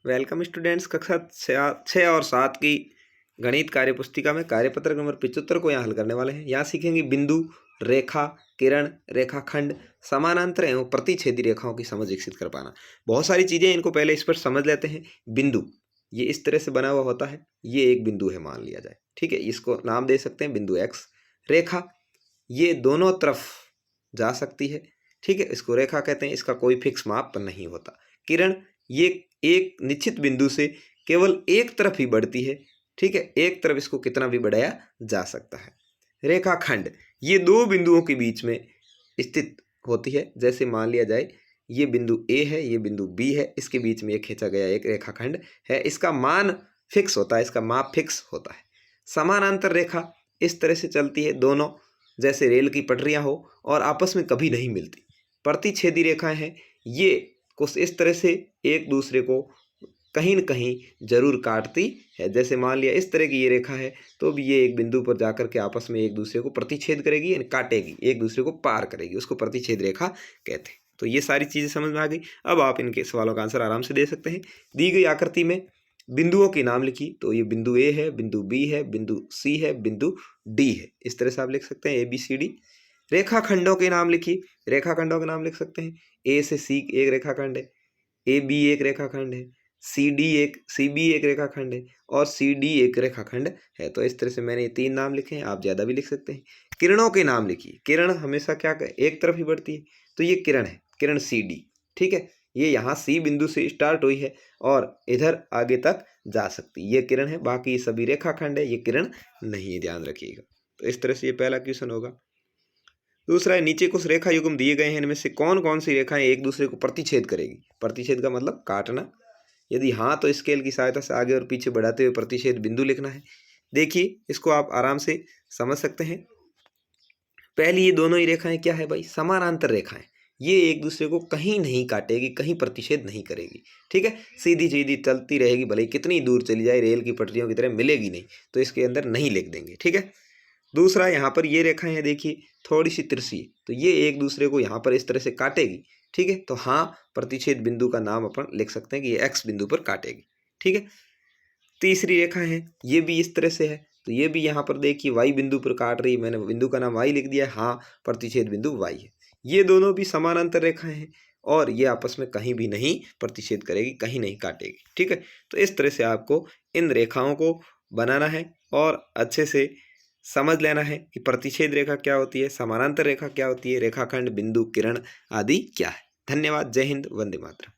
Welcome students. कक्षा 6 और 7 की गणित कार्य पुस्तिका में कार्यपत्र नंबर 75 को यहाँ हल करने वाले हैं। यहाँ सीखेंगे बिंदु, रेखा, किरण, रेखाखंड, समानांतर एवं प्रतिच्छेदी रेखाओं की समझ विकसित कर पाना। बहुत सारी चीज़ें, इनको पहले इस पर समझ लेते हैं। बिंदु, ये इस तरह से बना हुआ होता है। ये एक बिंदु है मान लिया जाए, ठीक है। इसको नाम दे सकते हैं बिंदु एक्स। रेखा, ये दोनों तरफ जा सकती है, ठीक है। इसको रेखा कहते हैं, इसका कोई फिक्स माप नहीं होता। किरण, ये एक निश्चित बिंदु से केवल एक तरफ ही बढ़ती है, ठीक है। एक तरफ इसको कितना भी बढ़ाया जा सकता है। रेखाखंड, ये दो बिंदुओं के बीच में स्थित होती है। जैसे मान लिया जाए ये बिंदु ए है, ये बिंदु बी है, इसके बीच में एक खींचा गया एक रेखाखंड है। इसका मान फिक्स होता है, इसका माप फिक्स होता है। समानांतर रेखा इस तरह से चलती है, दोनों जैसे रेल की पटरियां हो और आपस में कभी नहीं मिलती। प्रतिच्छेदी रेखाएं हैं, ये कुछ इस तरह से एक दूसरे को कहीं न कहीं जरूर काटती है। जैसे मान लिया इस तरह की ये रेखा है, तो भी ये एक बिंदु पर जाकर के आपस में एक दूसरे को प्रतिच्छेद करेगी, यानी काटेगी, एक दूसरे को पार करेगी, उसको प्रतिच्छेद रेखा कहते हैं। तो ये सारी चीज़ें समझ में आ गई। अब आप इनके सवालों का आंसर आराम से दे सकते हैं। दी गई आकृति में बिंदुओं के नाम लिखी, तो ये बिंदु ए है, बिंदु बी है, बिंदु सी है, बिंदु डी है। इस तरह से आप लिख सकते हैं ए बी सी डी। रेखाखंडों के नाम लिखिए, रेखाखंडों के नाम लिख सकते हैं। ए से सी एक रेखाखंड है, ए बी एक रेखाखंड है, सी बी एक रेखाखंड है और सी डी एक रेखाखंड है। तो इस तरह से मैंने ये 3 नाम लिखे हैं, आप ज़्यादा भी लिख सकते हैं। किरणों के नाम लिखिए। किरण हमेशा क्या एक तरफ ही बढ़ती है, तो ये किरण है, किरण सी डी, ठीक है। ये यहाँ सी बिंदु से स्टार्ट हुई है और इधर आगे तक जा सकती है, ये किरण है। बाकी सभी रेखाखंड है, ये किरण नहीं है, ध्यान रखिएगा। तो इस तरह से ये पहला क्वेश्चन होगा। दूसरा है, नीचे कुछ रेखा युग्म दिए गए हैं, इनमें से कौन कौन सी रेखाएं एक दूसरे को प्रतिच्छेद करेगी। प्रतिच्छेद का मतलब काटना। यदि हाँ, तो स्केल की सहायता से आगे और पीछे बढ़ाते हुए प्रतिच्छेद बिंदु लिखना है। देखिए, इसको आप आराम से समझ सकते हैं। पहली ये दोनों ही रेखाएं क्या है भाई, समानांतर रेखाएं। ये एक दूसरे को कहीं नहीं काटेगी, कहीं प्रतिच्छेद नहीं करेगी, ठीक है। सीधी सीधी चलती रहेगी, भले ही कितनी दूर चली जाए, रेल की पटरियों की तरह मिलेगी नहीं, तो इसके अंदर नहीं लिख देंगे, ठीक है। दूसरा, यहाँ पर ये रेखाएं हैं, देखिए थोड़ी सी तिरछी, तो ये एक दूसरे को यहाँ पर इस तरह से काटेगी, ठीक है। तो हाँ, प्रतिच्छेद बिंदु का नाम अपन लिख सकते हैं कि ये एक्स बिंदु पर काटेगी, ठीक है। तीसरी रेखा है, ये भी इस तरह से है, तो ये भी यहाँ पर देखिए वाई बिंदु पर काट रही, मैंने बिंदु का नाम वाई लिख दिया। हाँ, प्रतिच्छेद बिंदु वाई है। ये दोनों भी समानांतर रेखाएं हैं और ये आपस में कहीं भी नहीं प्रतिच्छेद करेगी, कहीं नहीं काटेगी, ठीक है। तो इस तरह से आपको इन रेखाओं को बनाना है और अच्छे से समझ लेना है कि प्रतिच्छेद रेखा क्या होती है, समानांतर रेखा क्या होती है, रेखाखंड, बिंदु, किरण आदि क्या है। धन्यवाद। जय हिंद, वंदे मातरम।